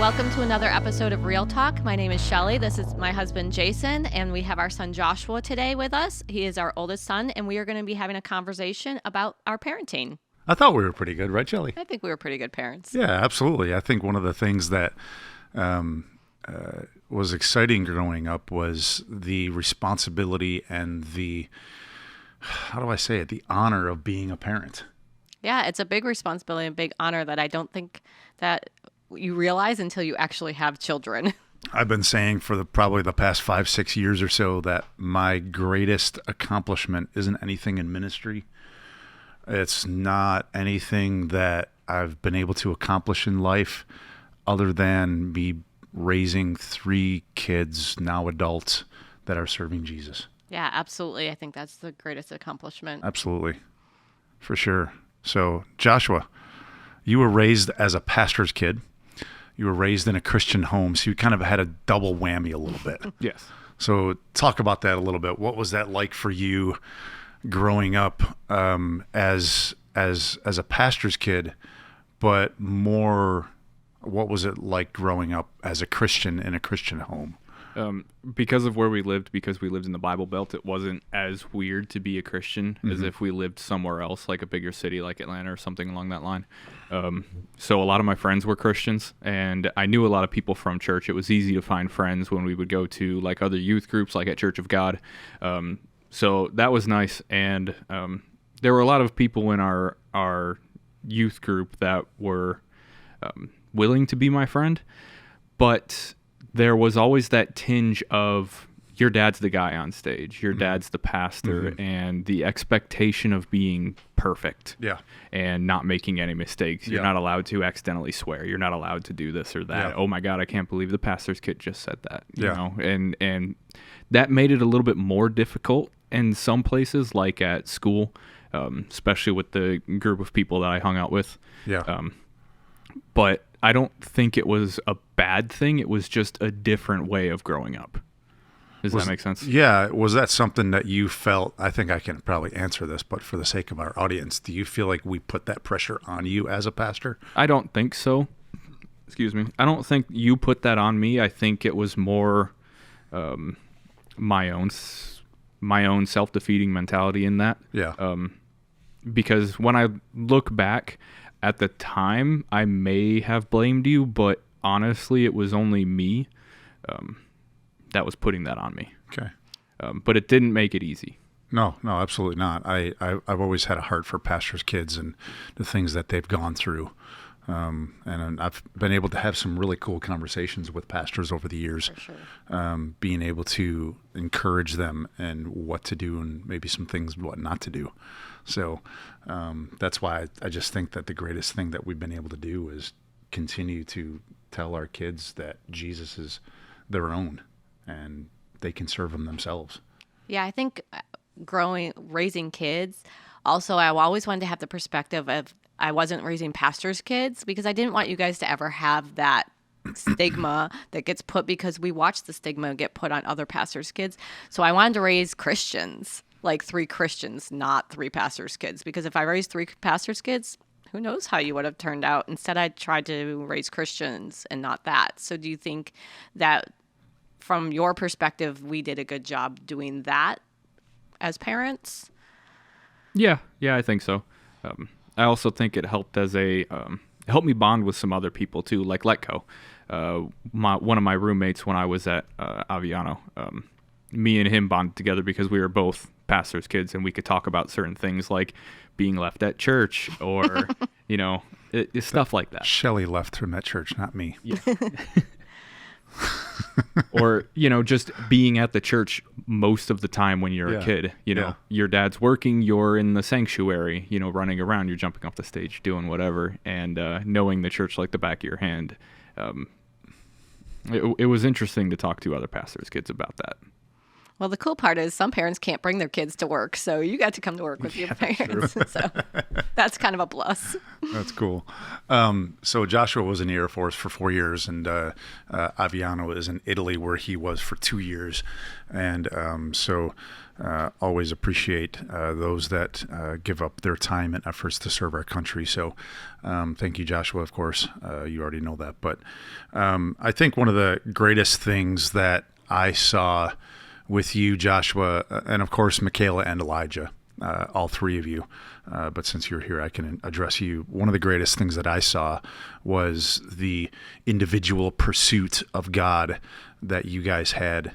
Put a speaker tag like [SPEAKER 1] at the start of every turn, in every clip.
[SPEAKER 1] Welcome to another episode of Real Talk. My name is Shelly. This is my husband, Jason, and we have our son, Joshua, today with us. He is our oldest son, and we are going to be having a conversation about our parenting.
[SPEAKER 2] I thought we were pretty good, right, Shelly?
[SPEAKER 1] I think we were pretty good parents.
[SPEAKER 2] Yeah, absolutely. I think one of the things that was exciting growing up was the responsibility and the, how do I say it, the honor of being a parent.
[SPEAKER 1] Yeah, it's a big responsibility and big honor that I don't think that you realize until you actually have children.
[SPEAKER 2] I've been saying for probably the past 5-6 years or so that my greatest accomplishment isn't anything in ministry. It's not anything that I've been able to accomplish in life other than me raising 3 kids, now adults, that are serving Jesus.
[SPEAKER 1] Yeah, absolutely. I think that's the greatest accomplishment.
[SPEAKER 2] Absolutely. For sure. So, Joshua, you were raised as a pastor's kid. You were raised in a Christian home, so you kind of had a double whammy a little bit.
[SPEAKER 3] Yes.
[SPEAKER 2] So talk about that a little bit. What was that like for you growing up as a pastor's kid, but more, what was it like growing up as a Christian in a Christian home?
[SPEAKER 3] Because of where we lived, because we lived in the Bible Belt, it wasn't as weird to be a Christian as if we lived somewhere else, like a bigger city like Atlanta or something along that line. So a lot of my friends were Christians, and I knew a lot of people from church. It was easy to find friends when we would go to like other youth groups, like at Church of God. So that was nice, and there were a lot of people in our youth group that were willing to be my friend, but there was always that tinge of your dad's the guy on stage, your dad's the pastor, and the expectation of being perfect and not making any mistakes. You're not allowed to accidentally swear. You're not allowed to do this or that.
[SPEAKER 2] Yeah.
[SPEAKER 3] Oh my God, I can't believe the pastor's kid just said that. You know, and that made it a little bit more difficult in some places, like at school, especially with the group of people that I hung out with. But I don't think it was a bad thing. It was just a different way of growing up. Does that make sense?
[SPEAKER 2] Yeah. Was that something that you felt, I think I can probably answer this, but for the sake of our audience, do you feel like we put that pressure on you as a pastor?
[SPEAKER 3] I don't think so. Excuse me. I don't think you put that on me. I think it was more my own self-defeating mentality in that.
[SPEAKER 2] Yeah.
[SPEAKER 3] Because when I look back at the time, I may have blamed you, but honestly, it was only me that was putting that on me.
[SPEAKER 2] Okay.
[SPEAKER 3] But it didn't make it easy.
[SPEAKER 2] No, absolutely not. I've always had a heart for pastors' kids and the things that they've gone through. And I've been able to have some really cool conversations with pastors over the years,
[SPEAKER 1] For sure.
[SPEAKER 2] being able to encourage them and what to do and maybe some things what not to do. So that's why I just think that the greatest thing that we've been able to do is continue to tell our kids that Jesus is their own and they can serve him themselves.
[SPEAKER 1] Yeah, I think raising kids, also, I always wanted to have the perspective of I wasn't raising pastors' kids because I didn't want you guys to ever have that stigma that gets put, because we watch the stigma get put on other pastors' kids. So I wanted to raise Christians, like 3 Christians, not 3 pastors' kids, because if I raised 3 pastors' kids, who knows how you would have turned out. Instead, I tried to raise Christians and not that. So do you think that from your perspective, we did a good job doing that as parents?
[SPEAKER 3] Yeah, I think so. I also think it helped as it helped me bond with some other people too, like Letco. One of my roommates when I was at Aviano, me and him bonded together because we were both pastors' kids, and we could talk about certain things like being left at church or, stuff like that.
[SPEAKER 2] Shelly left from that church, not me.
[SPEAKER 3] Yeah. Or, just being at the church most of the time when you're a kid. Your dad's working, you're in the sanctuary, running around, you're jumping off the stage, doing whatever, and knowing the church like the back of your hand. It was interesting to talk to other pastors' kids about that.
[SPEAKER 1] Well, the cool part is some parents can't bring their kids to work, so you got to come to work with your parents. So that's kind of a plus.
[SPEAKER 2] That's cool. So Joshua was in the Air Force for 4 years, and Aviano is in Italy, where he was for 2 years. And always appreciate those that give up their time and efforts to serve our country. So thank you, Joshua, of course. You already know that. But I think one of the greatest things that I saw with you, Joshua, and of course, Michaela and Elijah, all three of you. But since you're here, I can address you. One of the greatest things that I saw was the individual pursuit of God that you guys had,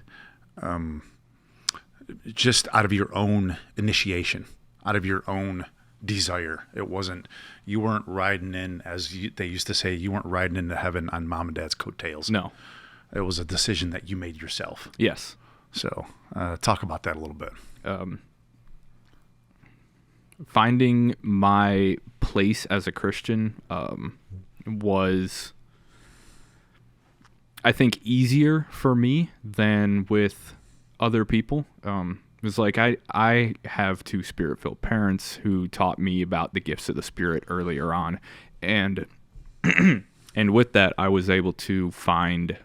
[SPEAKER 2] just out of your own initiation, out of your own desire. It wasn't, you weren't riding in, they used to say, you weren't riding into heaven on mom and dad's coattails.
[SPEAKER 3] No.
[SPEAKER 2] It was a decision that you made yourself.
[SPEAKER 3] Yes.
[SPEAKER 2] So talk about that a little bit.
[SPEAKER 3] Finding my place as a Christian was, I think, easier for me than with other people. It was like I have two Spirit-filled parents who taught me about the gifts of the Spirit earlier on, and and with that, I was able to find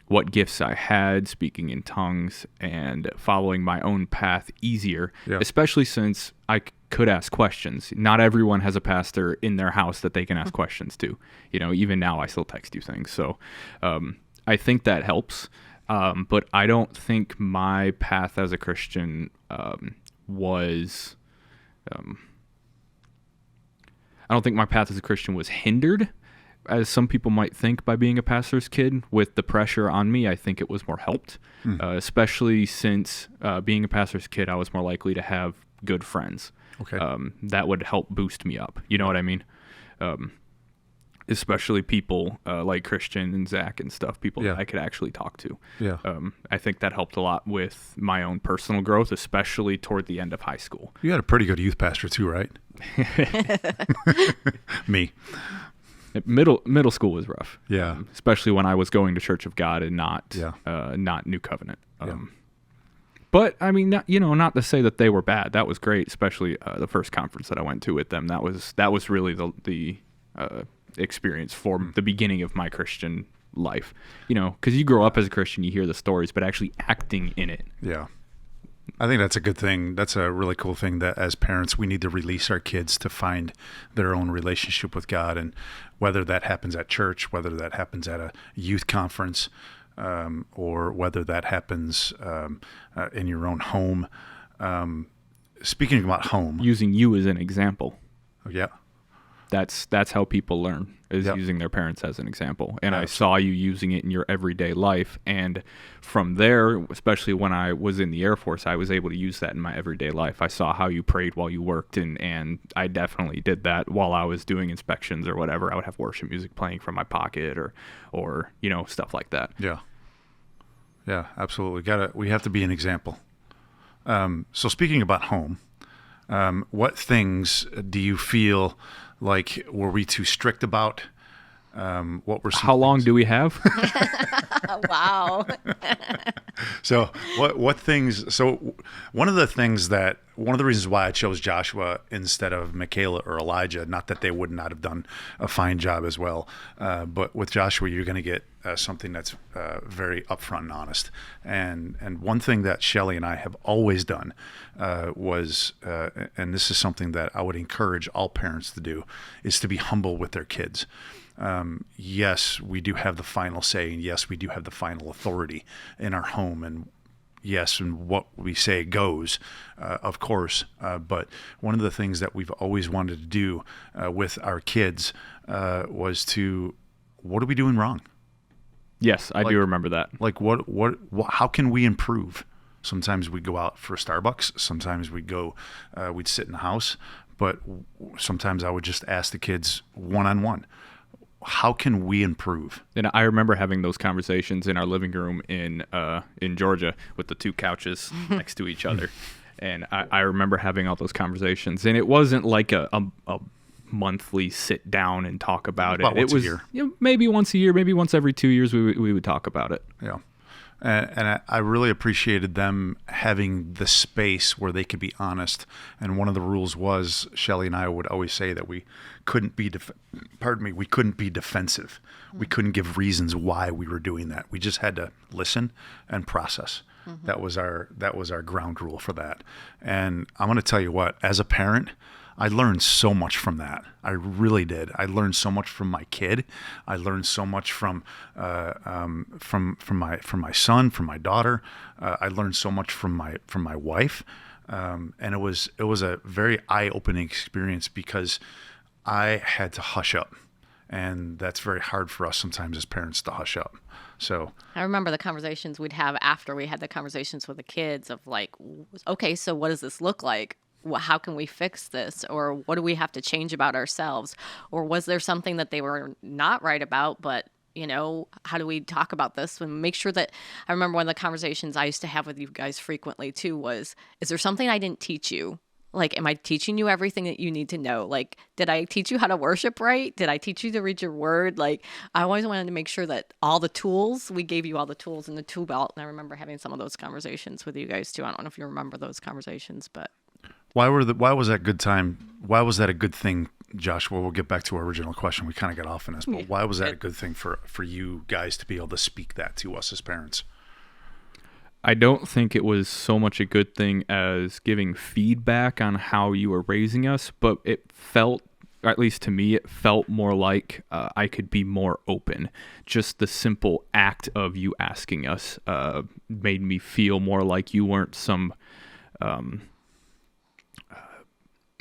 [SPEAKER 3] what gifts I had, speaking in tongues, and following my own path easier, especially since I could ask questions. Not everyone has a pastor in their house that they can ask questions to. You know, even now I still text you things. So I think that helps. But I don't think my path as a Christian was... I don't think my path as a Christian was hindered, as some people might think, by being a pastor's kid. With the pressure on me, I think it was more helped, especially since being a pastor's kid, I was more likely to have good friends.
[SPEAKER 2] Okay.
[SPEAKER 3] That would help boost me up. You know what I mean? Especially people like Christian and Zach and stuff, people that I could actually talk to.
[SPEAKER 2] Yeah.
[SPEAKER 3] I think that helped a lot with my own personal growth, especially toward the end of high school.
[SPEAKER 2] You had a pretty good youth pastor too, right? Me.
[SPEAKER 3] Middle school was rough.
[SPEAKER 2] Yeah.
[SPEAKER 3] Especially when I was going to Church of God and not New Covenant. But I mean, not to say that they were bad. That was great, especially the first conference that I went to with them. That was really the experience for the beginning of my Christian life. You know, because you grow up as a Christian, you hear the stories, but actually acting in it.
[SPEAKER 2] Yeah. I think that's a good thing. That's a really cool thing that as parents, we need to release our kids to find their own relationship with God. And whether that happens at church, whether that happens at a youth conference, or whether that happens in your own home. Speaking about home.
[SPEAKER 3] Using you as an example.
[SPEAKER 2] Yeah.
[SPEAKER 3] That's how people learn, is using their parents as an example. And
[SPEAKER 2] Absolutely.
[SPEAKER 3] I saw you using it in your everyday life. And from there, especially when I was in the Air Force, I was able to use that in my everyday life. I saw how you prayed while you worked, and I definitely did that while I was doing inspections or whatever. I would have worship music playing from my pocket or stuff like that.
[SPEAKER 2] Yeah. Yeah, absolutely. We have to be an example. So speaking about home, what things do you feel like were we too strict about? What were some
[SPEAKER 3] How long
[SPEAKER 2] things?
[SPEAKER 3] do we have?
[SPEAKER 1] Wow.
[SPEAKER 2] So what things? So one of the reasons why I chose Joshua instead of Michaela or Elijah, not that they would not have done a fine job as well, but with Joshua, you're going to get something that's very upfront and honest. And one thing that Shelley and I have always done was, and this is something that I would encourage all parents to do, is to be humble with their kids. Yes, we do have the final say, and yes, we do have the final authority in our home, and yes, and what we say goes, of course. But one of the things that we've always wanted to do with our kids was what are we doing wrong?
[SPEAKER 3] Yes, I do remember that.
[SPEAKER 2] Like what, how can we improve? Sometimes we go out for Starbucks. Sometimes we'd sit in the house, but sometimes I would just ask the kids one-on-one, how can we improve?
[SPEAKER 3] And I remember having those conversations in our living room in Georgia with the two couches next to each other. And I remember having all those conversations. And it wasn't like a monthly sit down and talk about it.
[SPEAKER 2] Once
[SPEAKER 3] it was
[SPEAKER 2] a year.
[SPEAKER 3] Maybe once a year, maybe once every 2 years we would talk about it.
[SPEAKER 2] Yeah. And I really appreciated them having the space where they could be honest. And one of the rules was Shelley and I would always say that we couldn't be, we couldn't be defensive. We couldn't give reasons why we were doing that. We just had to listen and process. That was our ground rule for that. And I'm going to tell you what, as a parent, I learned so much from that. I really did. I learned so much from my kid. I learned so much from my son, from my daughter. I learned so much from my wife, and it was a very eye-opening experience because I had to hush up, and that's very hard for us sometimes as parents to hush up. So
[SPEAKER 1] I remember the conversations we'd have after we had the conversations with the kids of like, okay, so what does this look like? How can we fix this? Or what do we have to change about ourselves? Or was there something that they were not right about, but how do we talk about this and make sure that I remember one of the conversations I used to have with you guys frequently too was, is there something I didn't teach you? Like, am I teaching you everything that you need to know? Like, did I teach you how to worship right? Did I teach you to read your word? Like, I always wanted to make sure that all the tools, we gave you all the tools in the tool belt. And I remember having some of those conversations with you guys too. I don't know if you remember those conversations, but
[SPEAKER 2] why was that good time? Why was that a good thing, Joshua? We'll get back to our original question. We kind of got off on this, but why was that a good thing for you guys to be able to speak that to us as parents?
[SPEAKER 3] I don't think it was so much a good thing as giving feedback on how you were raising us, but it felt, at least to me, it felt more like I could be more open. Just the simple act of you asking us made me feel more like you weren't some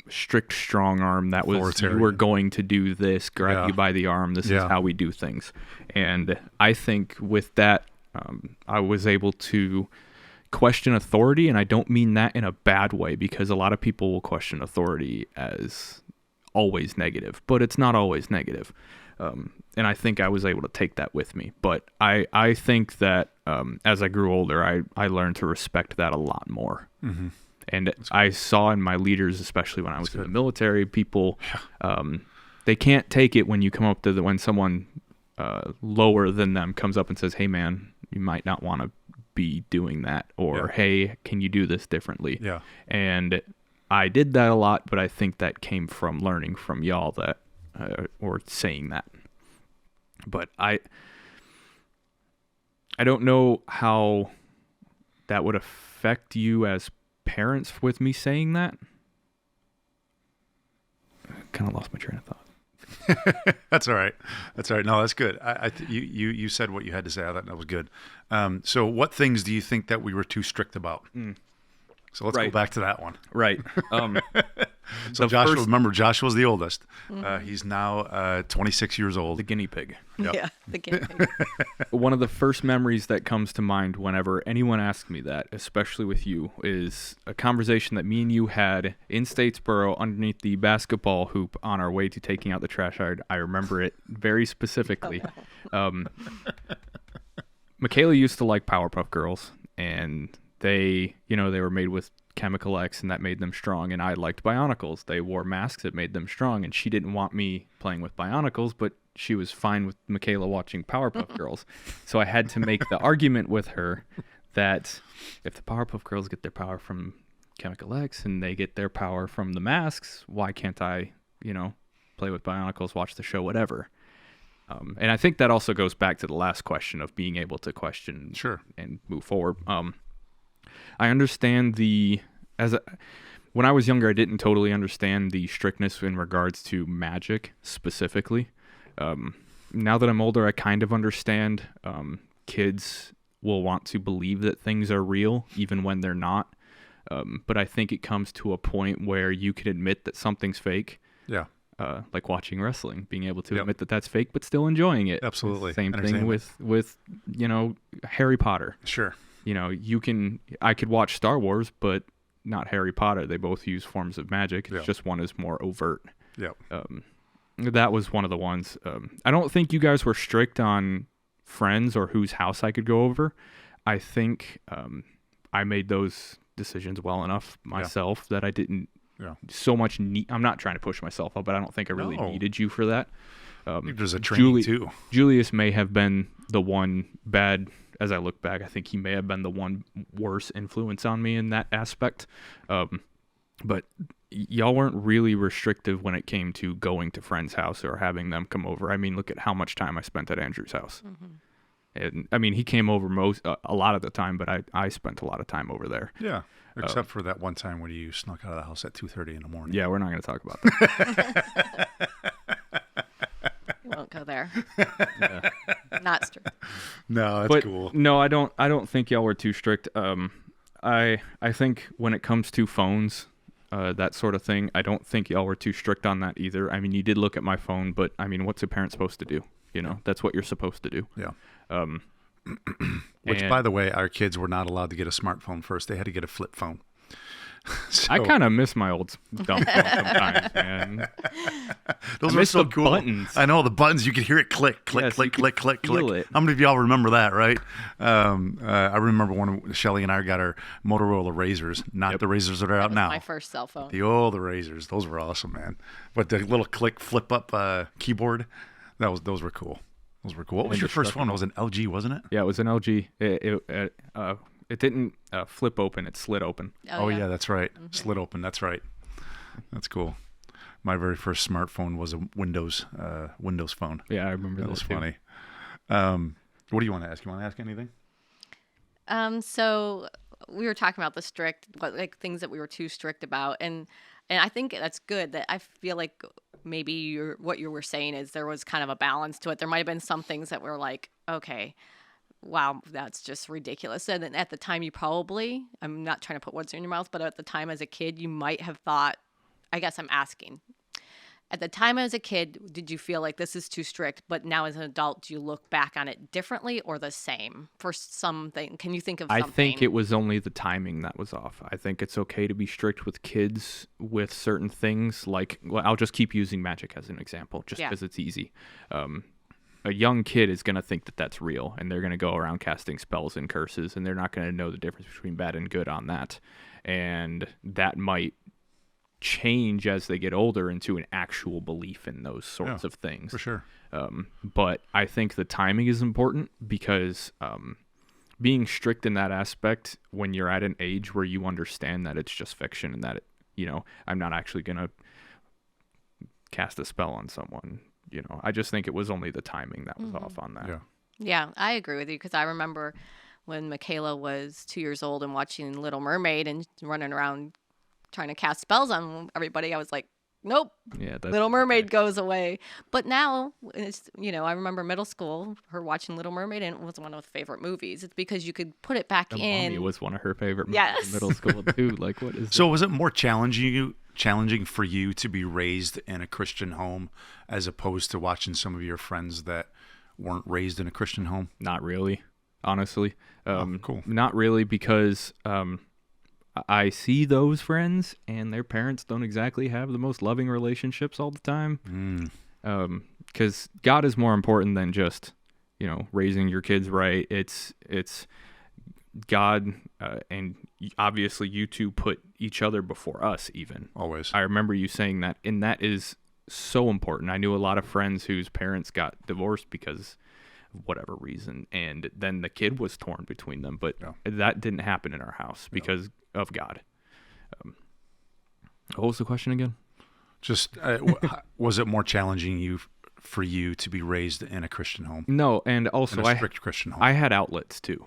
[SPEAKER 3] strict strong arm that was, you were going to do this, grab you by the arm, this is how we do things. And I think with that, I was able to question authority, and I don't mean that in a bad way, because a lot of people will question authority as always negative, but it's not always negative. And I think I was able to take that with me. But I think that as I grew older, I learned to respect that a lot more. Mm-hmm. And I saw in my leaders, especially when I was in the military, people, they can't take it when you come up to when someone lower than them comes up and says, hey, man, you might not want to be doing that. Or, hey, can you do this differently? Yeah. And I did that a lot, but I think that came from learning from y'all that, or saying that. But I don't know how that would affect you as parents with me saying that. I kind of lost my train of thought.
[SPEAKER 2] That's all right. No, that's good. You said what you had to say. I thought that was good. So what things do you think that we were too strict about? So let's go back to that one.
[SPEAKER 3] Right.
[SPEAKER 2] So Joshua, remember, Joshua's the oldest. He's now 26 years old.
[SPEAKER 3] The guinea pig.
[SPEAKER 2] Yep.
[SPEAKER 1] Yeah, the guinea pig.
[SPEAKER 3] One of the first memories that comes to mind whenever anyone asks me that, especially with you, is a conversation that me and you had in Statesboro underneath the basketball hoop on our way to taking out the trash. I remember it very specifically. Michaela used to like Powerpuff Girls, and they were made with Chemical X, and that made them strong. And I liked Bionicles. They wore masks that made them strong, and she didn't want me playing with Bionicles, but she was fine with Michaela watching Powerpuff Girls. So I had to make the argument with her that if the Powerpuff Girls get their power from Chemical X and they get their power from the masks, why can't I, play with Bionicles, watch the show, whatever. And I think that also goes back to the last question of being able to question and move forward. I understand when I was younger, I didn't totally understand the strictness in regards to magic specifically. Now that I'm older, I kind of understand. Kids will want to believe that things are real, even when they're not. But I think it comes to a point where you can admit that something's fake. Yeah. Like watching wrestling, being able to admit that that's fake, but still enjoying it.
[SPEAKER 2] Absolutely.
[SPEAKER 3] Same thing with Harry Potter.
[SPEAKER 2] Sure.
[SPEAKER 3] I could watch Star Wars, but not Harry Potter. They both use forms of magic. It's just one is more overt. Yeah. That was one of the ones. I don't think you guys were strict on friends or whose house I could go over. I think I made those decisions well enough myself that I didn't so much need. I'm not trying to push myself up, but I don't think I really needed you for that.
[SPEAKER 2] There's a training too.
[SPEAKER 3] Julius may have been the one bad as I look back, I think he may have been the one worse influence on me in that aspect. But y'all weren't really restrictive when it came to going to friends' house or having them come over. I mean, look at how much time I spent at Andrew's house. And I mean, he came over a lot of the time, but I spent a lot of time over there.
[SPEAKER 2] Yeah, except for that one time when you snuck out of the house at 2:30 in the morning.
[SPEAKER 3] Yeah, we're not going to talk about that.
[SPEAKER 1] We won't go there.
[SPEAKER 3] Yeah.
[SPEAKER 1] Not strict.
[SPEAKER 2] No, that's
[SPEAKER 3] But
[SPEAKER 2] cool.
[SPEAKER 3] no, I don't think y'all were too strict. I think when it comes to phones, that sort of thing, I don't think y'all were too strict on that either. I mean, you did look at my phone, but I mean, what's a parent supposed to do? You know, that's what you're supposed to do.
[SPEAKER 2] Yeah.
[SPEAKER 3] Um,
[SPEAKER 2] Which,
[SPEAKER 3] and
[SPEAKER 2] by the way, our kids were not allowed to get a smartphone first. They had to get a flip phone. So,
[SPEAKER 3] I kind of miss my old dumb phone sometimes, man.
[SPEAKER 2] those
[SPEAKER 3] I
[SPEAKER 2] were
[SPEAKER 3] miss
[SPEAKER 2] so
[SPEAKER 3] the
[SPEAKER 2] cool.
[SPEAKER 3] buttons.
[SPEAKER 2] I know the buttons. You could hear it click, click,
[SPEAKER 3] Yes,
[SPEAKER 2] click,
[SPEAKER 3] you
[SPEAKER 2] click,
[SPEAKER 3] could
[SPEAKER 2] click,
[SPEAKER 3] feel
[SPEAKER 2] click.
[SPEAKER 3] it.
[SPEAKER 2] How many of y'all remember that, right? I remember when Shelly and I got our Motorola Razors, not the Razors that are out
[SPEAKER 1] That was
[SPEAKER 2] now.
[SPEAKER 1] my first cell phone.
[SPEAKER 2] The old Razors. Those were awesome, man. But the little click, flip up keyboard, those were cool. Those were cool. What was your first phone? It was an LG, wasn't it?
[SPEAKER 3] Yeah, it was an LG. It didn't flip open; it slid open.
[SPEAKER 2] Oh yeah, that's right. Slid open. That's right. That's cool. My very first smartphone was a Windows phone.
[SPEAKER 3] Yeah, I remember
[SPEAKER 2] That was
[SPEAKER 3] too.
[SPEAKER 2] funny. What do you want to ask? You want to ask anything?
[SPEAKER 1] So we were talking about the strict, like things that we were too strict about, and I think that's good. That I feel like maybe what you were saying is there was kind of a balance to it. There might have been some things that were like, okay, wow, that's just ridiculous. And then at the time, I'm not trying to put words in your mouth, but at the time as a kid, you might have thought, I guess I'm asking. At the time as a kid, did you feel like this is too strict? But now as an adult, do you look back on it differently or the same for something? Can you think of
[SPEAKER 3] I
[SPEAKER 1] something?
[SPEAKER 3] think it was only the timing that was off. I think it's okay to be strict with kids with certain things. Like, well, I'll just keep using magic as an example, just because it's easy. A young kid is going to think that that's real, and they're going to go around casting spells and curses, and they're not going to know the difference between bad and good on that. And that might change as they get older into an actual belief in those sorts of things.
[SPEAKER 2] For sure.
[SPEAKER 3] But I think the timing is important because being strict in that aspect when you're at an age where you understand that it's just fiction and that, I'm not actually going to cast a spell on someone. I just think it was only the timing that was off on that.
[SPEAKER 2] Yeah.
[SPEAKER 1] Yeah, I agree with you because I remember when Michaela was 2 years old and watching Little Mermaid and running around trying to cast spells on everybody. I was like, nope,
[SPEAKER 3] Yeah,
[SPEAKER 1] Little Mermaid goes away. But now, it's, I remember middle school, her watching Little Mermaid, and it was one of her favorite movies. It's because you could put it back
[SPEAKER 3] The
[SPEAKER 1] in.
[SPEAKER 3] Mummy was one of her favorite movies
[SPEAKER 1] Yes.
[SPEAKER 3] in middle school too. Like, what is
[SPEAKER 2] So was it more challenging for you to be raised in a Christian home as opposed to watching some of your friends that weren't raised in a Christian home?
[SPEAKER 3] Not really, honestly.
[SPEAKER 2] Cool.
[SPEAKER 3] Not really, because I see those friends and their parents don't exactly have the most loving relationships all the time. Because God is more important than just, raising your kids right. It's God, and obviously you two put each other before us even.
[SPEAKER 2] Always.
[SPEAKER 3] I remember you saying that, and that is so important. I knew a lot of friends whose parents got divorced because of whatever reason, and then the kid was torn between them, but that didn't happen in our house because of God. What was the question again?
[SPEAKER 2] Just was it more challenging for you to be raised in a Christian home?
[SPEAKER 3] No, and also
[SPEAKER 2] In a strict Christian home.
[SPEAKER 3] I had outlets too.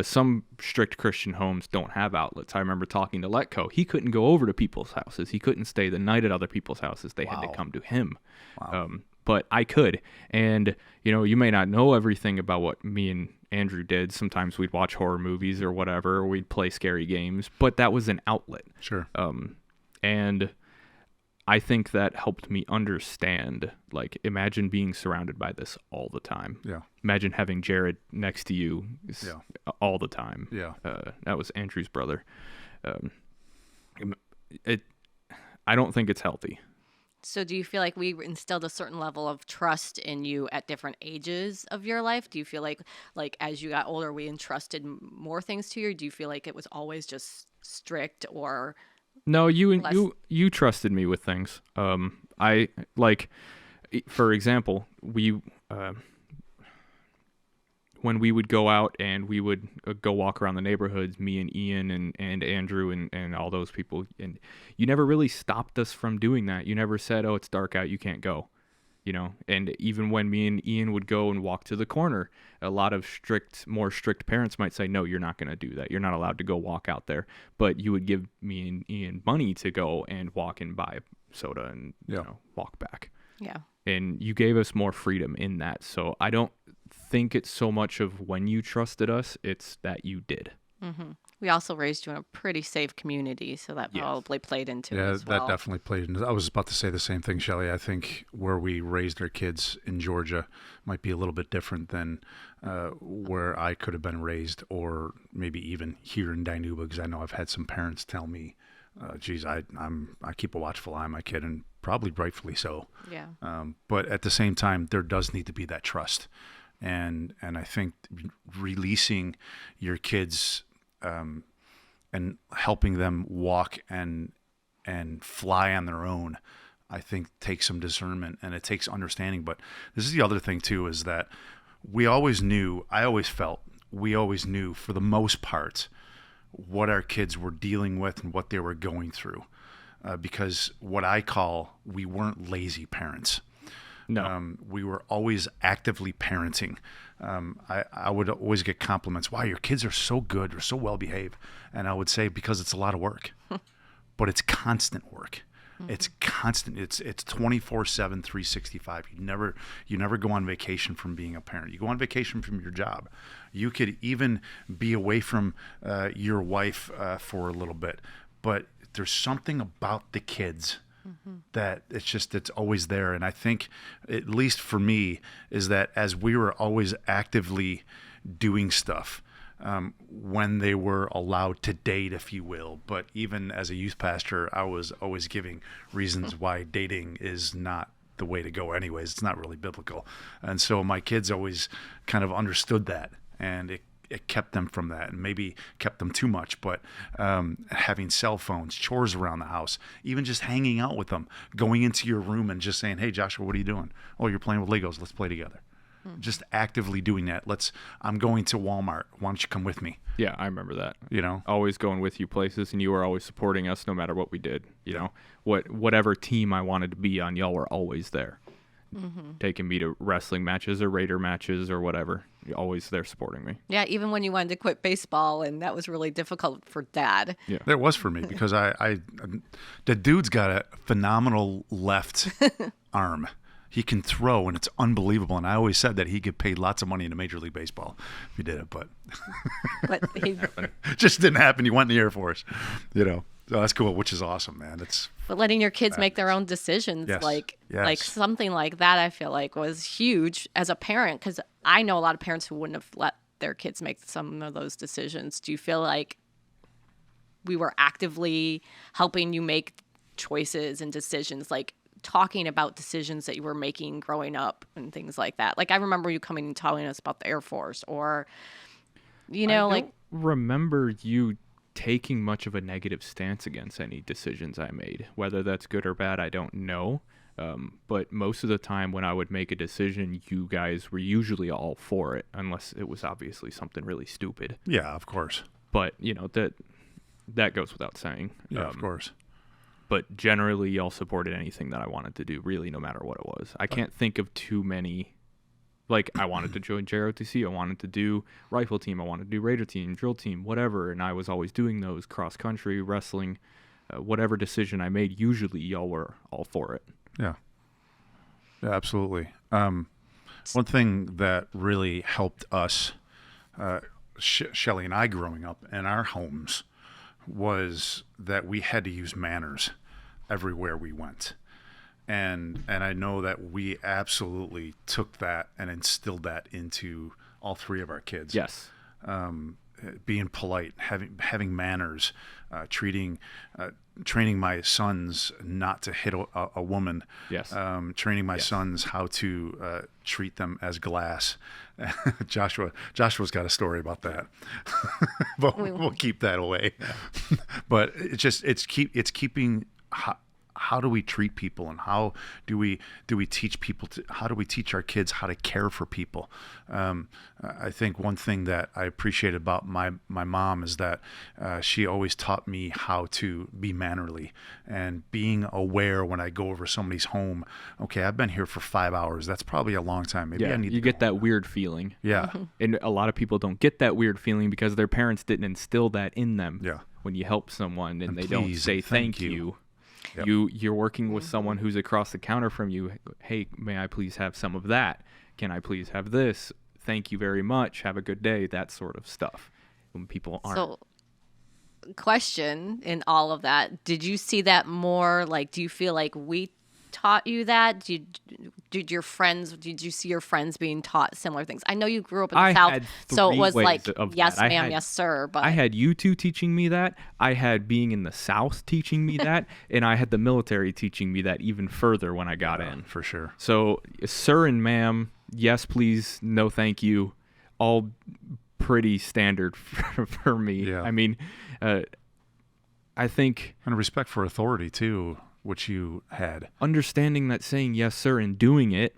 [SPEAKER 3] Some strict Christian homes don't have outlets. I remember talking to Letco. He couldn't go over to people's houses. He couldn't stay the night at other people's houses. They had to come to him.
[SPEAKER 2] Wow.
[SPEAKER 3] But I could. And, you may not know everything about what me and Andrew did. Sometimes we'd watch horror movies or whatever, or we'd play scary games. But that was an outlet.
[SPEAKER 2] Sure.
[SPEAKER 3] And I think that helped me understand, like, imagine being surrounded by this all the time.
[SPEAKER 2] Yeah.
[SPEAKER 3] Imagine having Jared next to you all the time.
[SPEAKER 2] Yeah.
[SPEAKER 3] That was Andrew's brother. I don't think it's healthy.
[SPEAKER 1] So do you feel like we instilled a certain level of trust in you at different ages of your life? Do you feel like as you got older, we entrusted more things to you? Or do you feel like it was always just strict or...
[SPEAKER 3] No,
[SPEAKER 1] less...
[SPEAKER 3] you trusted me with things. I like, for example, when when we would go out and we would go walk around the neighborhoods, me and Ian and Andrew and all those people, and you never really stopped us from doing that. You never said, oh, it's dark out, you can't go. And even when me and Ian would go and walk to the corner, a lot of more strict parents might say, no, you're not going to do that. You're not allowed to go walk out there. But you would give me and Ian money to go and walk and buy soda and walk back.
[SPEAKER 1] Yeah.
[SPEAKER 3] And you gave us more freedom in that. So I don't think it's so much of when you trusted us, it's that you did.
[SPEAKER 1] Mm-hmm. We also raised you in a pretty safe community, so that probably played into it as well.
[SPEAKER 2] Yeah, that definitely played into it. I was about to say the same thing, Shelley. I think where we raised our kids in Georgia might be a little bit different than where I could have been raised, or maybe even here in Dinuba, because I know I've had some parents tell me, geez, I keep a watchful eye on my kid, and probably rightfully so.
[SPEAKER 1] Yeah.
[SPEAKER 2] But at the same time, there does need to be that trust. And I think releasing your kids and helping them walk and fly on their own, I think takes some discernment and it takes understanding. But this is the other thing too, is that we always knew for the most part what our kids were dealing with and what they were going through, because we weren't lazy parents.
[SPEAKER 3] No.
[SPEAKER 2] We were always actively parenting. I would always get compliments. Wow, your kids are so good or so well behaved. And I would say, because it's a lot of work, but it's constant work. Mm-hmm. It's constant. It's 24/7, 365. You never go on vacation from being a parent. You go on vacation from your job. You could even be away from your wife for a little bit, but there's something about the kids that it's always there. And I think, at least for me, is that as we were always actively doing stuff, when they were allowed to date, if you will, but even as a youth pastor, I was always giving reasons why dating is not the way to go anyways. It's not really biblical. And so my kids always kind of understood that, and it kept them from that, and maybe kept them too much, but having cell phones, chores around the house, even just hanging out with them, going into your room and just saying, hey, Joshua, what are you doing? Oh, you're playing with Legos. Let's play together. Just actively doing that. I'm going to Walmart. Why don't you come with me?
[SPEAKER 3] Yeah, I remember that.
[SPEAKER 2] Always
[SPEAKER 3] going with you places, and you were always supporting us no matter what we did. Whatever team I wanted to be on, y'all were always there. Mm-hmm. Taking me to wrestling matches or Raider matches or whatever. You're always there supporting me.
[SPEAKER 1] Yeah, even when you wanted to quit baseball, and that was really difficult for Dad.
[SPEAKER 2] Yeah, it was for me, because the dude's got a phenomenal left arm. He can throw, and it's unbelievable. And I always said that he could pay lots of money into Major League Baseball if he did it, but
[SPEAKER 1] he
[SPEAKER 2] just didn't happen. He went in the Air Force, So that's cool, which is awesome, man.
[SPEAKER 1] But letting your kids make their own decisions,
[SPEAKER 2] yes.
[SPEAKER 1] like something like that, I feel like was huge as a parent, because I know a lot of parents who wouldn't have let their kids make some of those decisions. Do you feel like we were actively helping you make choices and decisions, like talking about decisions that you were making growing up and things like that? Like, I remember you coming and telling us about the Air Force, or,
[SPEAKER 3] I don't remember you taking much of a negative stance against any decisions I made. Whether that's good or bad, I don't know. But most of the time when I would make a decision, you guys were usually all for it, unless it was obviously something really stupid.
[SPEAKER 2] Yeah, of course.
[SPEAKER 3] But, that goes without saying.
[SPEAKER 2] Yeah, of course.
[SPEAKER 3] But generally, y'all supported anything that I wanted to do, really, no matter what it was. I can't think of too many. Like, I wanted to join JROTC, I wanted to do rifle team, I wanted to do Raider team, drill team, whatever, and I was always doing those, cross country, wrestling, whatever decision I made, usually y'all were all for it.
[SPEAKER 2] Yeah, absolutely. One thing that really helped us, Shelley and I growing up in our homes, was that we had to use manners everywhere we went. And I know that we absolutely took that and instilled that into all three of our kids.
[SPEAKER 3] Yes.
[SPEAKER 2] Being polite, having manners, training my sons not to hit a woman.
[SPEAKER 3] Yes.
[SPEAKER 2] Training my sons how to treat them as glass. Joshua's got a story about that, but we'll keep that away. But it's keeping how do we treat people, and how do we teach people how do we teach our kids how to care for people? I think one thing that I appreciate about my mom is that she always taught me how to be mannerly and being aware when I go over somebody's home. Okay, I've been here for 5 hours. That's probably a long time. Maybe I need
[SPEAKER 3] you
[SPEAKER 2] to
[SPEAKER 3] get
[SPEAKER 2] go
[SPEAKER 3] that
[SPEAKER 2] home.
[SPEAKER 3] weird feeling.
[SPEAKER 2] Yeah.
[SPEAKER 3] And a lot of people don't get that weird feeling because their parents didn't instill that in them.
[SPEAKER 2] Yeah.
[SPEAKER 3] When you help someone and they don't
[SPEAKER 2] please
[SPEAKER 3] say
[SPEAKER 2] and thank
[SPEAKER 3] thank you.
[SPEAKER 2] Yep.
[SPEAKER 3] You're working with someone who's across the counter from you. Hey, may I please have some of that? Can I please have this? Thank you very much. Have a good day. That sort of stuff. When people aren't.
[SPEAKER 1] So, question in all of that, did you see that more? Like, do you feel like we taught you that? Did you see your friends being taught similar things? I know you grew up in the
[SPEAKER 3] I
[SPEAKER 1] South,
[SPEAKER 3] had
[SPEAKER 1] so it
[SPEAKER 3] three
[SPEAKER 1] was
[SPEAKER 3] ways
[SPEAKER 1] like,
[SPEAKER 3] of
[SPEAKER 1] yes,
[SPEAKER 3] that. I
[SPEAKER 1] ma'am,
[SPEAKER 3] had-
[SPEAKER 1] yes, sir. But
[SPEAKER 3] I had you two teaching me that. I had being in the South teaching me that. And I had the military teaching me that even further when I got in.
[SPEAKER 2] For sure.
[SPEAKER 3] So, sir and ma'am, yes, please, no, thank you, all pretty standard for me.
[SPEAKER 2] Yeah.
[SPEAKER 3] I mean, I think
[SPEAKER 2] And respect for authority too, which you had.
[SPEAKER 3] understanding that saying yes, sir, and doing it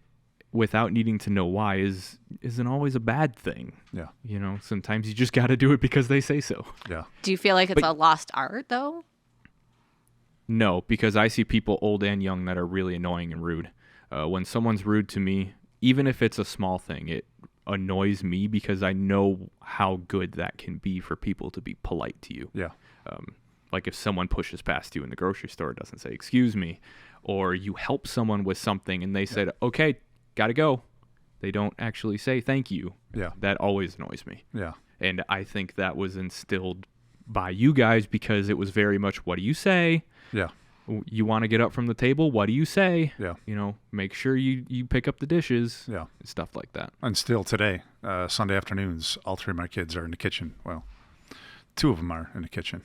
[SPEAKER 3] without needing to know why isn't always a bad thing.
[SPEAKER 2] Yeah.
[SPEAKER 3] You know, sometimes you just got to do it because they say so.
[SPEAKER 2] Yeah.
[SPEAKER 1] do you feel like it's a lost art, though?
[SPEAKER 3] No, because I see people old and young that are really annoying and rude. When someone's rude to me, even if it's a small thing, it annoys me because I know how good that can be for people to be polite to you.
[SPEAKER 2] Yeah.
[SPEAKER 3] Like if someone pushes past you in the grocery store, doesn't say excuse me, or you help someone with something and they said, okay, gotta go. They don't actually say thank you.
[SPEAKER 2] Yeah.
[SPEAKER 3] That always annoys me.
[SPEAKER 2] Yeah.
[SPEAKER 3] And I think that was instilled by you guys because it was very much, what do you say?
[SPEAKER 2] Yeah.
[SPEAKER 3] You want to get up from the table? What do you say?
[SPEAKER 2] Yeah.
[SPEAKER 3] You know, make sure you pick up the dishes.
[SPEAKER 2] Yeah.
[SPEAKER 3] Stuff like that.
[SPEAKER 2] And still today, Sunday afternoons, all three of my kids are in the kitchen. Well, two of them are in the kitchen.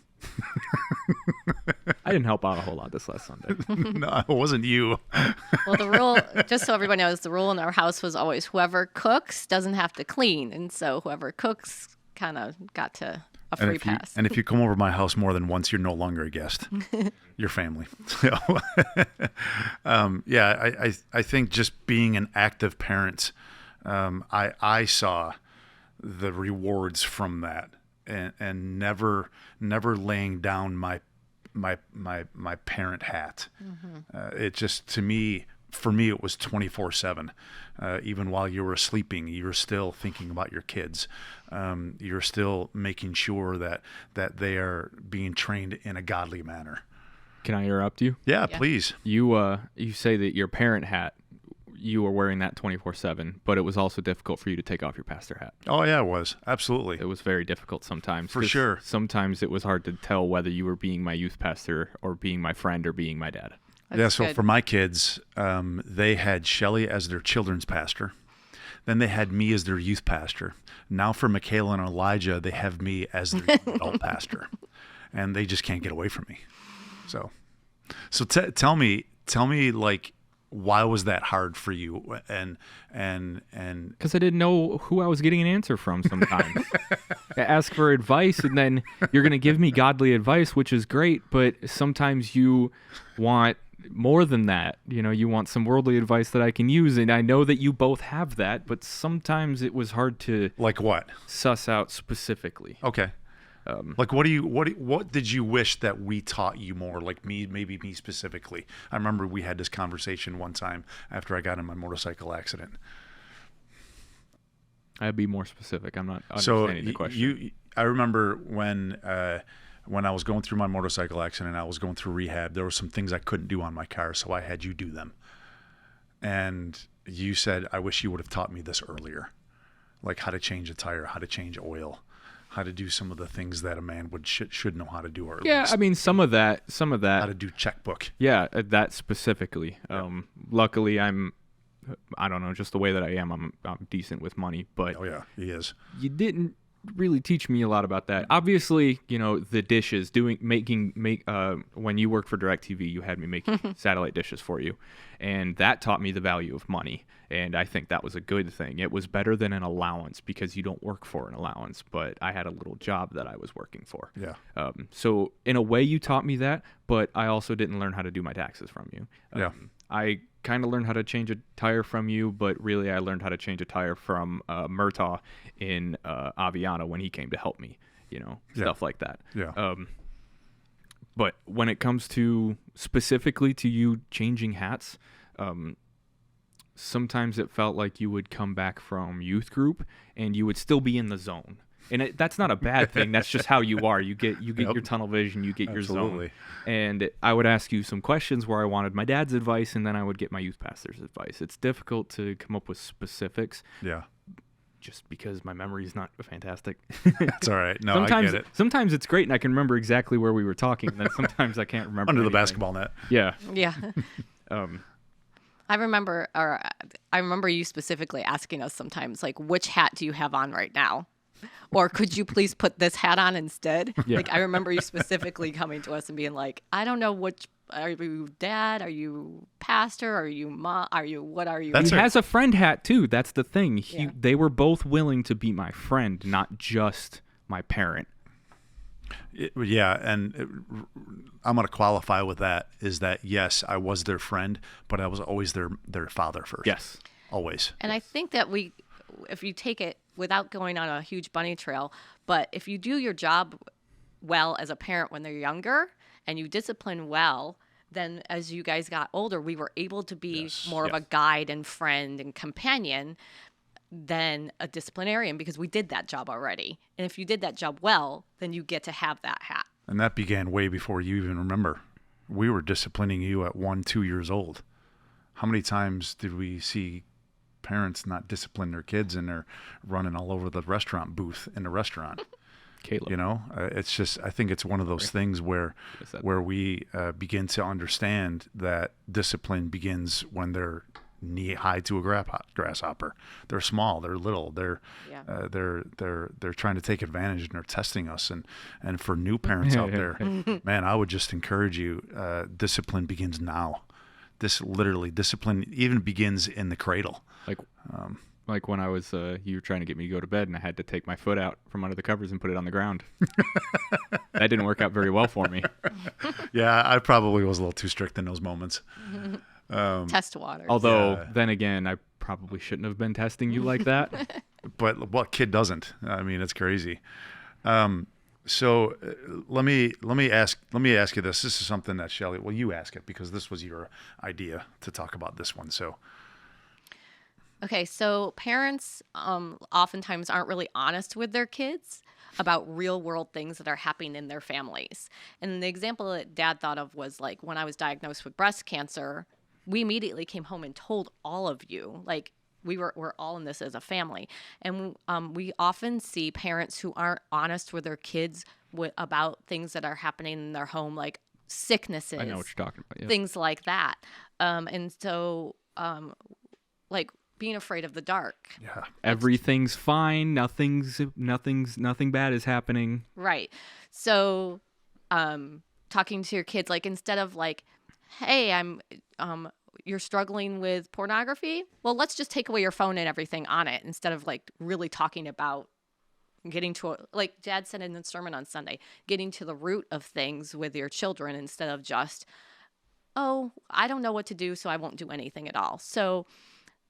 [SPEAKER 3] I didn't help out a whole lot this last Sunday.
[SPEAKER 2] No, it wasn't you.
[SPEAKER 1] Well, the rule, just so everyone knows, the rule in our house was always whoever cooks doesn't have to clean. And so whoever cooks kind of got to a free pass.
[SPEAKER 2] And if you come over to my house more than once, you're no longer a guest. You're family. So, I think just being an active parent, I saw the rewards from that, and never laying down my parent hat. It just, for me, it was 24/7. Even while you were sleeping, you were still thinking about your kids. You're still making sure that they are being trained in a godly manner.
[SPEAKER 3] Can I interrupt you?
[SPEAKER 2] Yeah,
[SPEAKER 1] Yeah.
[SPEAKER 2] please.
[SPEAKER 3] You say that your parent hat, you were wearing that 24/7, but it was also difficult for you to take off your pastor hat.
[SPEAKER 2] Oh yeah, it was absolutely.
[SPEAKER 3] It was very difficult sometimes.
[SPEAKER 2] For
[SPEAKER 3] 'cause
[SPEAKER 2] sure.
[SPEAKER 3] Sometimes it was hard to tell whether you were being my youth pastor or being my friend or being my dad.
[SPEAKER 1] That's
[SPEAKER 2] Yeah, so
[SPEAKER 1] good.
[SPEAKER 2] for my kids, they had Shelly as their children's pastor. Then they had me as their youth pastor. Now for Michaela and Elijah, they have me as their adult pastor. And they just can't get away from me. So tell me, like, why was that hard for you? And
[SPEAKER 3] Because I didn't know who I was getting an answer from sometimes. I ask for advice, and then you're going to give me godly advice, which is great, but sometimes you want more than that. You know, you want some worldly advice that I can use, and I know that you both have that, but sometimes it was hard to
[SPEAKER 2] like what?
[SPEAKER 3] suss out specifically.
[SPEAKER 2] Okay. Like, what did you wish that we taught you more? Like maybe me specifically. I remember we had this conversation one time after I got in my motorcycle accident.
[SPEAKER 3] I'd be more specific. I'm not
[SPEAKER 2] So
[SPEAKER 3] understanding the question.
[SPEAKER 2] I remember when I was going through my motorcycle accident, I was going through rehab. There were some things I couldn't do on my car, so I had you do them. And you said, I wish you would have taught me this earlier, like how to change a tire, how to change oil, how to do some of the things that a man should know how to do, or at
[SPEAKER 3] Yeah,
[SPEAKER 2] least
[SPEAKER 3] I mean, some of that.
[SPEAKER 2] how to do checkbook.
[SPEAKER 3] Yeah, that specifically. Luckily, I don't know, just the way that I am, I'm decent with money, but
[SPEAKER 2] Oh yeah, he is.
[SPEAKER 3] you didn't really teach me a lot about that. Obviously, you know, the dishes, when you worked for DirecTV, you had me making satellite dishes for you, and that taught me the value of money, and I think that was a good thing. It was better than an allowance because you don't work for an allowance, but I had a little job that I was working for.
[SPEAKER 2] Yeah.
[SPEAKER 3] So in a way you taught me that, but I also didn't learn how to do my taxes from you.
[SPEAKER 2] Yeah.
[SPEAKER 3] I kind of learned how to change a tire from you, but really I learned how to change a tire from Murtaugh in Aviano when he came to help me, stuff like that.
[SPEAKER 2] Yeah.
[SPEAKER 3] But when it comes to specifically to you changing hats, sometimes it felt like you would come back from youth group and you would still be in the zone. And that's not a bad thing. That's just how you are. You get your tunnel vision. You get
[SPEAKER 2] Absolutely.
[SPEAKER 3] your zone. And I would ask you some questions where I wanted my dad's advice, and then I would get my youth pastor's advice. It's difficult to come up with specifics.
[SPEAKER 2] Yeah.
[SPEAKER 3] Just because my memory is not fantastic.
[SPEAKER 2] That's all right. No, I get it.
[SPEAKER 3] Sometimes it's great, and I can remember exactly where we were talking. And then sometimes I can't remember
[SPEAKER 2] Under the
[SPEAKER 3] anything.
[SPEAKER 2] basketball net.
[SPEAKER 3] Yeah.
[SPEAKER 1] Yeah.
[SPEAKER 3] Um,
[SPEAKER 1] I remember you specifically asking us sometimes, like, which hat do you have on right now? Or could you please put this hat on instead?
[SPEAKER 3] Yeah.
[SPEAKER 1] Like, I remember you specifically coming to us and being like, I don't know which, are you dad? Are you pastor? Are you mom? What are you?
[SPEAKER 2] That's
[SPEAKER 3] he
[SPEAKER 2] right.
[SPEAKER 3] has a friend hat too. That's the thing.
[SPEAKER 1] Yeah.
[SPEAKER 3] They were both willing to be my friend, not just my parent.
[SPEAKER 2] Yeah, and I'm going to qualify with that is that, yes, I was their friend, but I was always their father first.
[SPEAKER 3] Yes.
[SPEAKER 2] Always.
[SPEAKER 1] And I think that if you take it without going on a huge bunny trail, but if you do your job well as a parent when they're younger and you discipline well, then as you guys got older, we were able to be more of a guide and friend and companion than a disciplinarian because we did that job already. And if you did that job well, then you get to have that hat.
[SPEAKER 2] And that began way before you even remember. We were disciplining you at 1-2 years old. How many times did we see parents not discipline their kids and they're running all over the restaurant booth in the restaurant?
[SPEAKER 3] Caleb.
[SPEAKER 2] It's just, I think it's one of those things where we begin to understand that discipline begins when they're knee high to a grasshopper. They're small, they're little, they're trying to take advantage and they're testing us. And for new parents out there, man, I would just encourage you, discipline begins now. Discipline even begins in the cradle.
[SPEAKER 3] Like when I was, you were trying to get me to go to bed and I had to take my foot out from under the covers and put it on the ground. That didn't work out very well for me.
[SPEAKER 2] Yeah, I probably was a little too strict in those moments.
[SPEAKER 1] Test water.
[SPEAKER 3] Although, then again, I probably shouldn't have been testing you like that.
[SPEAKER 2] But what kid doesn't? I mean, it's crazy. So let me ask you this. This is something that Shelly, well, you ask it because this was your idea to talk about this one. So.
[SPEAKER 1] Okay, so parents oftentimes aren't really honest with their kids about real world things that are happening in their families. And the example that Dad thought of was like when I was diagnosed with breast cancer, we immediately came home and told all of you, like we're all in this as a family. And we often see parents who aren't honest with their kids about things that are happening in their home, like sicknesses.
[SPEAKER 3] I know what you're talking about. Yeah.
[SPEAKER 1] Things like that. And so like being afraid of the dark.
[SPEAKER 2] Yeah.
[SPEAKER 3] Everything's fine. Nothing bad is happening.
[SPEAKER 1] Right. So, talking to your kids, like instead of like, hey, you're struggling with pornography. Well, let's just take away your phone and everything on it instead of like really talking about getting to, like Dad said in the sermon on Sunday, getting to the root of things with your children instead of just, oh, I don't know what to do, so I won't do anything at all. So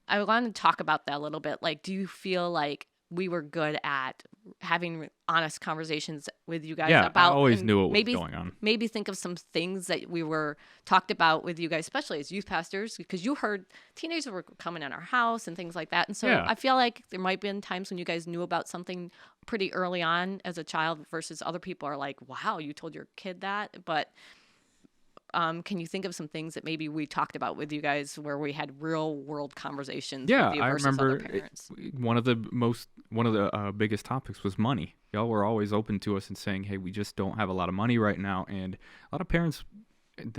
[SPEAKER 1] I want to talk about that a little bit. Like, do you feel like we were good at having honest conversations with you guys about?
[SPEAKER 3] I always knew what was going on.
[SPEAKER 1] Maybe think of some things that we were talked about with you guys, especially as youth pastors, because you heard teenagers were coming in our house and things like that. And so I feel like there might have been times when you guys knew about something pretty early on as a child versus other people are like, wow, you told your kid that. But can you think of some things that maybe we talked about with you guys where we had real world conversations with you versus other parents?
[SPEAKER 3] One of the biggest topics was money. Y'all were always open to us and saying, hey, we just don't have a lot of money right now. And a lot of parents,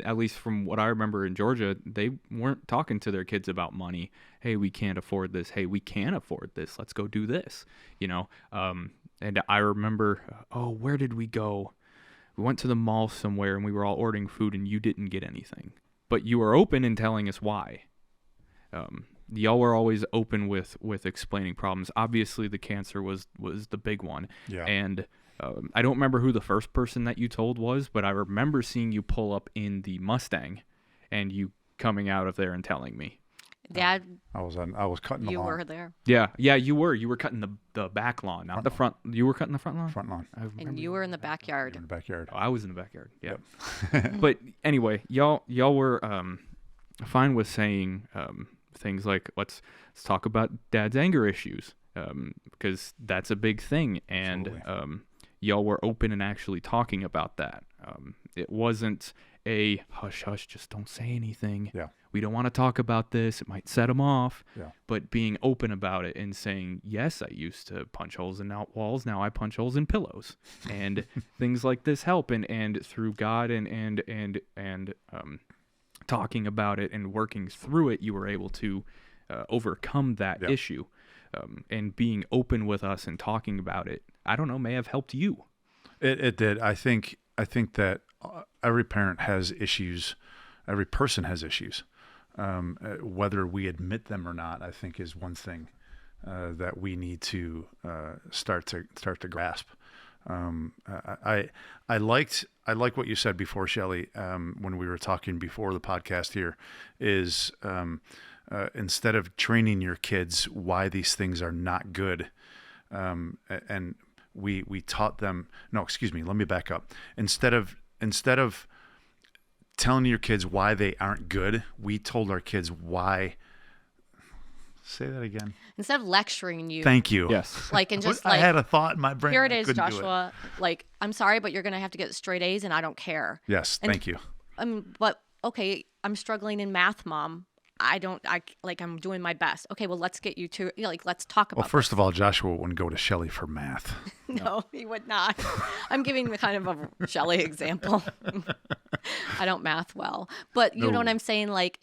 [SPEAKER 3] at least from what I remember in Georgia, they weren't talking to their kids about money. Hey, we can't afford this. Hey, we can afford this. Let's go do this. And I remember, where did we go? We went to the mall somewhere and we were all ordering food and you didn't get anything. But you were open in telling us why. Y'all were always open with explaining problems. Obviously, the cancer was the big one.
[SPEAKER 2] Yeah.
[SPEAKER 3] And I don't remember who the first person that you told was, but I remember seeing you pull up in the Mustang and you coming out of there and telling me.
[SPEAKER 1] Dad,
[SPEAKER 2] I was cutting the
[SPEAKER 1] you
[SPEAKER 2] lawn.
[SPEAKER 1] were there.
[SPEAKER 3] Yeah, you were cutting the back lawn, not the front. You were cutting the front lawn?
[SPEAKER 2] Front lawn.
[SPEAKER 3] I remember
[SPEAKER 1] And you were in the
[SPEAKER 2] In
[SPEAKER 1] backyard.
[SPEAKER 2] the backyard.
[SPEAKER 3] Oh, I was in the backyard. Yeah. But anyway, y'all were fine with saying things like let's talk about Dad's anger issues because that's a big thing, and
[SPEAKER 2] Absolutely.
[SPEAKER 3] y'all were open and actually talking about that. It wasn't a hush hush, just don't say anything.
[SPEAKER 2] Yeah.
[SPEAKER 3] We don't want to talk about this. It might set him off.
[SPEAKER 2] Yeah.
[SPEAKER 3] But being open about it and saying, yes, I used to punch holes in walls. Now I punch holes in pillows, and things like this help. And through God and talking about it and working through it, you were able to overcome that
[SPEAKER 2] Yeah.
[SPEAKER 3] issue. And being open with us and talking about it, I don't know, may have helped you.
[SPEAKER 2] It did. I think that every parent has issues. Every person has issues. Whether we admit them or not, I think is one thing that we need to start to grasp. I like what you said before, Shelley, when we were talking before the podcast here, is instead of training your kids why these things are not good, and we taught them. No, excuse me. Let me back up. Instead of telling your kids why they aren't good, we told our kids why. Say that again.
[SPEAKER 1] Instead of lecturing you,
[SPEAKER 2] Thank you.
[SPEAKER 3] Yes.
[SPEAKER 1] like, and just
[SPEAKER 2] I
[SPEAKER 1] like,
[SPEAKER 2] had a thought in my brain.
[SPEAKER 1] here it
[SPEAKER 2] I
[SPEAKER 1] is,
[SPEAKER 2] couldn't do it.
[SPEAKER 1] Joshua. Like, I'm sorry, but you're going to have to get straight A's and I don't care.
[SPEAKER 2] Yes,
[SPEAKER 1] And-
[SPEAKER 2] thank you.
[SPEAKER 1] But okay, I'm struggling in math, Mom. I'm doing my best. Okay, well, let's get you to, let's talk about
[SPEAKER 2] Well, first of all, Joshua wouldn't go to Shelley for math.
[SPEAKER 1] No, he would not. I'm giving the kind of a Shelley example. I don't math well. But you know what I'm saying? Like,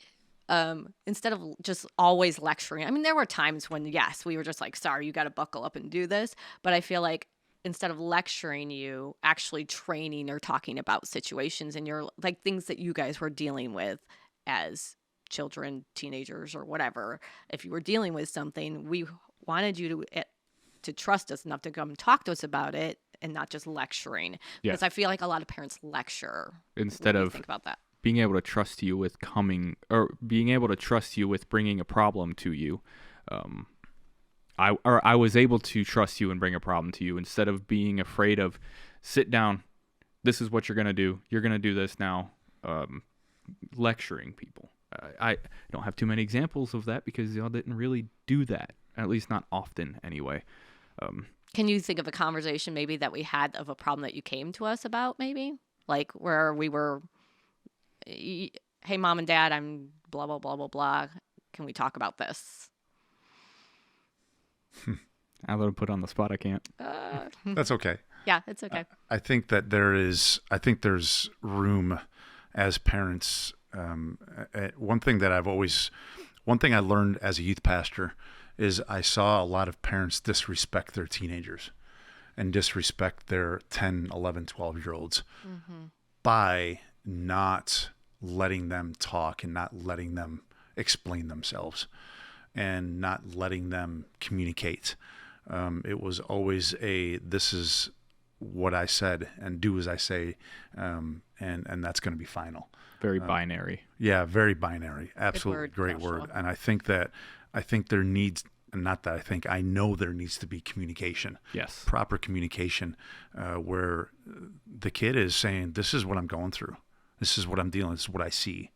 [SPEAKER 1] instead of just always lecturing, I mean, there were times when, yes, we were just like, sorry, you got to buckle up and do this. But I feel like instead of lecturing you, actually training or talking about situations and your, like, things that you guys were dealing with as children, teenagers, or whatever. If you were dealing with something, we wanted you to trust us enough to come talk to us about it and not just lecturing.
[SPEAKER 3] Yeah.
[SPEAKER 1] Because I feel like a lot of parents lecture.
[SPEAKER 3] Instead
[SPEAKER 1] What do you
[SPEAKER 3] of
[SPEAKER 1] think about that?
[SPEAKER 3] being able to trust you with being able to trust you with bringing a problem to you. I was able to trust you and bring a problem to you instead of being afraid of sit down. This is what you're going to do. You're going to do this now. Lecturing people. I don't have too many examples of that because y'all didn't really do that, at least not often anyway.
[SPEAKER 1] Can you think of a conversation maybe that we had of a problem that you came to us about, maybe? Like where we were, hey, Mom and Dad, I'm blah, blah, blah, blah, blah. Can we talk about this?
[SPEAKER 3] I let him put on the spot. I can't.
[SPEAKER 2] That's okay.
[SPEAKER 1] Yeah, it's okay.
[SPEAKER 2] I think that there's room as parents. One thing I learned as a youth pastor is I saw a lot of parents disrespect their teenagers and disrespect their 10, 11, 12-year-olds by not letting them talk and not letting them explain themselves and not letting them communicate. It was always this is what I said and do as I say, and that's going to be final.
[SPEAKER 3] Very binary.
[SPEAKER 2] Yeah, very binary. Absolutely
[SPEAKER 1] word,
[SPEAKER 2] great
[SPEAKER 1] Joshua.
[SPEAKER 2] word. And I know there needs to be communication.
[SPEAKER 3] Yes.
[SPEAKER 2] Proper communication, where the kid is saying, "This is what I'm going through. This is what I'm dealing. This is what I see."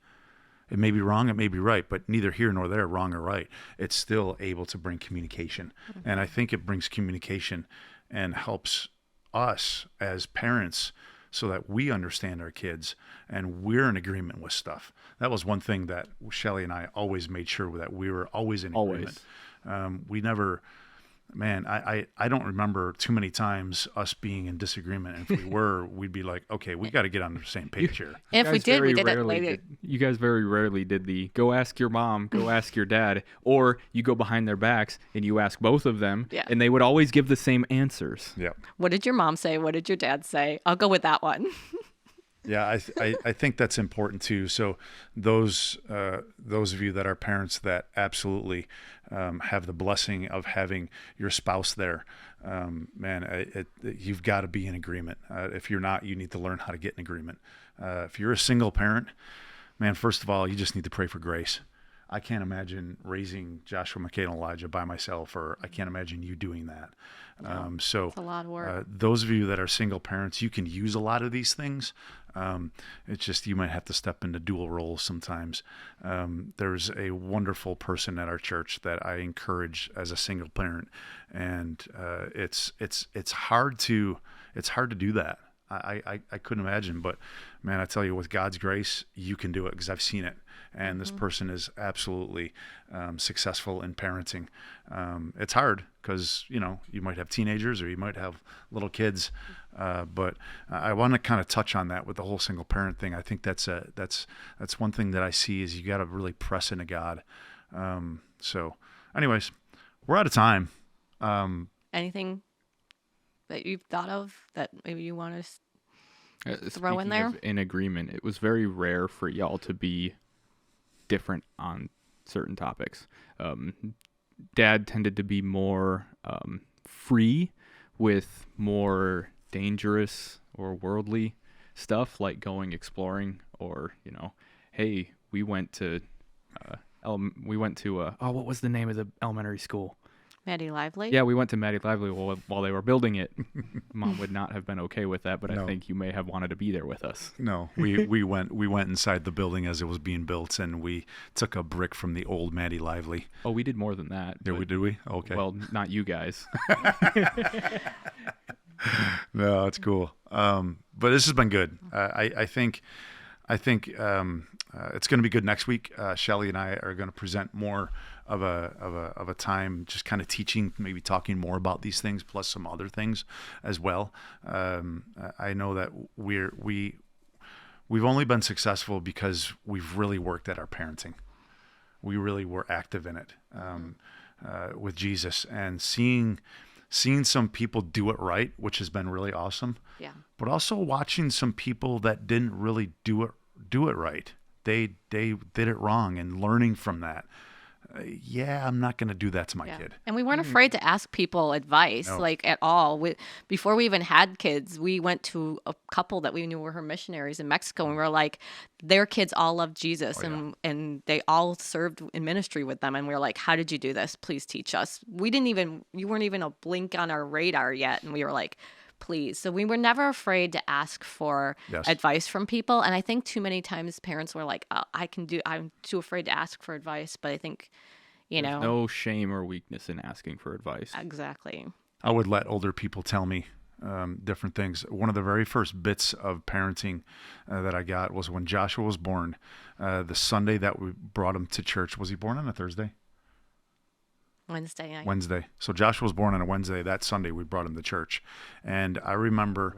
[SPEAKER 2] It may be wrong, it may be right, but neither here nor there, wrong or right. It's still able to bring communication. And I think it brings communication and helps us as parents so that we understand our kids and we're in agreement with stuff. That was one thing that Shelley and I always made sure that we were always in agreement. We never, man, I don't remember too many times us being in disagreement. And if we were, we'd be like, okay, we got to get on the same page here.
[SPEAKER 1] And if we
[SPEAKER 3] guys
[SPEAKER 1] did, we
[SPEAKER 3] very
[SPEAKER 1] did it
[SPEAKER 3] rarely
[SPEAKER 1] later.
[SPEAKER 3] You guys very rarely did the go ask your mom, go ask your dad, or you go behind their backs and you ask both of them,
[SPEAKER 1] Yeah.
[SPEAKER 3] and they would always give the same answers.
[SPEAKER 2] Yeah.
[SPEAKER 1] What did your mom say? What did your dad say? I'll go with that one.
[SPEAKER 2] Yeah, I think that's important too. So those of you that are parents that absolutely have the blessing of having your spouse there, man, you've got to be in agreement. If you're not, you need to learn how to get in agreement. If you're a single parent, man, first of all, you just need to pray for grace. I can't imagine raising Joshua, Michaela, and Elijah by myself, or I can't imagine you doing that. So
[SPEAKER 1] It's a lot of work.
[SPEAKER 2] those of you that are single parents, you can use a lot of these things. It's just you might have to step into dual roles sometimes. There's a wonderful person at our church that I encourage as a single parent, and it's hard to do that. I couldn't imagine, but man, I tell you, with God's grace, you can do it because I've seen it. And this person is absolutely successful in parenting. It's hard because, you might have teenagers or you might have little kids. But I want to kind of touch on that with the whole single parent thing. I think that's one thing that I see is you got to really press into God. So anyways, we're out of time.
[SPEAKER 1] Anything that you've thought of that maybe you want to throw in
[SPEAKER 3] Speaking
[SPEAKER 1] there?
[SPEAKER 3] of in agreement, it was very rare for y'all to be different on certain topics. Dad tended to be more free with more dangerous or worldly stuff, like going exploring, or hey, we went to what was the name of the elementary school?
[SPEAKER 1] Maddie Lively?
[SPEAKER 3] Yeah, we went to Maddie Lively while they were building it. Mom would not have been okay with that, but
[SPEAKER 2] No.
[SPEAKER 3] I think you may have wanted to be there with us.
[SPEAKER 2] No, we went inside the building as it was being built, and we took a brick from the old Maddie Lively.
[SPEAKER 3] Oh, we did more than that.
[SPEAKER 2] Did we? Okay.
[SPEAKER 3] Well, not you guys.
[SPEAKER 2] No, it's cool. But this has been good. I think it's going to be good next week. Shelly and I are going to present more of a time, just kind of teaching, maybe talking more about these things, plus some other things as well. I know that we've only been successful because we've really worked at our parenting. We really were active in it with Jesus, and seeing some people do it right, which has been really awesome.
[SPEAKER 1] Yeah.
[SPEAKER 2] But also watching some people that didn't really do it right. They did it wrong, and learning from that. I'm not going to do that to my kid.
[SPEAKER 1] And we weren't afraid to ask people advice,
[SPEAKER 2] No.
[SPEAKER 1] like at all. Before we even had kids, we went to a couple that we knew were her missionaries in Mexico, and we were like, their kids all loved Jesus, and they all served in ministry with them. And we were like, how did you do this? Please teach us. You weren't even a blink on our radar yet. And we were like, please. So we were never afraid to ask for
[SPEAKER 2] Yes.
[SPEAKER 1] advice from people. And I think too many times parents were like, oh, I'm too afraid to ask for advice. But I think,
[SPEAKER 3] There's no shame or weakness in asking for advice.
[SPEAKER 1] Exactly.
[SPEAKER 2] I would let older people tell me different things. One of the very first bits of parenting that I got was when Joshua was born. The Sunday that we brought him to church. Was he born on a Thursday?
[SPEAKER 1] Wednesday night.
[SPEAKER 2] Wednesday. So Joshua was born on a Wednesday. That Sunday we brought him to church. And I remember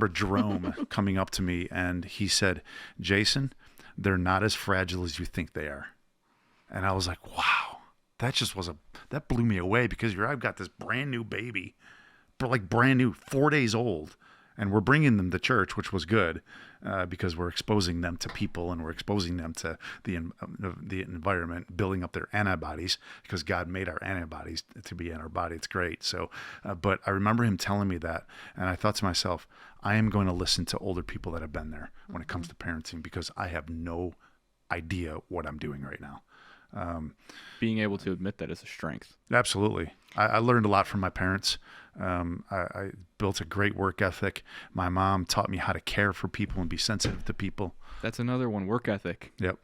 [SPEAKER 2] Jerome coming up to me, and he said, Jason, they're not as fragile as you think they are. And I was like, wow, that blew me away, because I've got this brand new baby, like brand new, 4 days old. And we're bringing them to church, which was good, because we're exposing them to people, and we're exposing them to the environment, building up their antibodies, because God made our antibodies to be in our body. It's great. So, but I remember him telling me that, and I thought to myself, I am going to listen to older people that have been there when it comes to parenting, because I have no idea what I'm doing right now.
[SPEAKER 3] Being able to admit that is a strength.
[SPEAKER 2] Absolutely. I learned a lot from my parents. I built a great work ethic. My mom taught me how to care for people and be sensitive to people.
[SPEAKER 3] That's another one, work ethic.
[SPEAKER 2] Yep.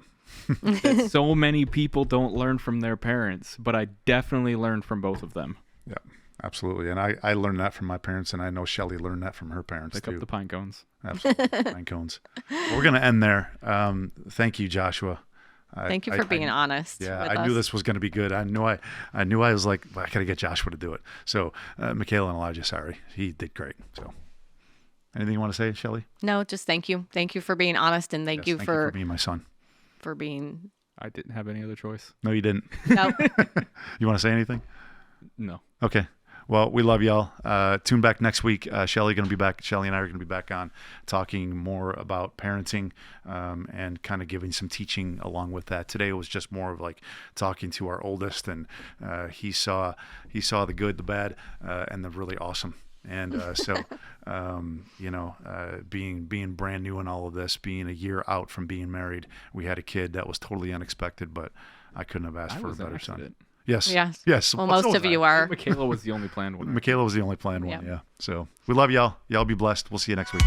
[SPEAKER 3] That so many people don't learn from their parents, but I definitely learned from both of them.
[SPEAKER 2] Yep. Absolutely. And I learned that from my parents, and I know Shelly learned that from her parents
[SPEAKER 3] Pick
[SPEAKER 2] too.
[SPEAKER 3] up the pine cones.
[SPEAKER 2] Absolutely. Pine cones. We're going to end there. Thank you, Joshua.
[SPEAKER 1] Thank you for being honest.
[SPEAKER 2] Yeah,
[SPEAKER 1] with
[SPEAKER 2] I
[SPEAKER 1] us.
[SPEAKER 2] knew this was going to be good. I knew I was like, I got to get Joshua to do it. So, Michaela and Elijah, sorry, he did great. So, anything you want to say, Shelly?
[SPEAKER 1] No, just thank you. Thank you for being honest, and thank you for
[SPEAKER 2] being my son.
[SPEAKER 1] for being.
[SPEAKER 3] I didn't have any other choice.
[SPEAKER 2] No, you didn't.
[SPEAKER 1] No,
[SPEAKER 2] You want to say anything?
[SPEAKER 3] No.
[SPEAKER 2] Okay. Well, we love y'all. Tune back next week. Shelly and I are going to be back on talking more about parenting and kind of giving some teaching along with that. Today was just more of like talking to our oldest, and he saw the good, the bad, and the really awesome. And being brand new in all of this, being a year out from being married, we had a kid that was totally unexpected, but I couldn't have asked for a better son. Yes.
[SPEAKER 1] Well, most of you are.
[SPEAKER 3] Michaela was the only planned one.
[SPEAKER 2] Michaela was the only planned one. Yeah. So we love y'all. Y'all be blessed. We'll see you next week.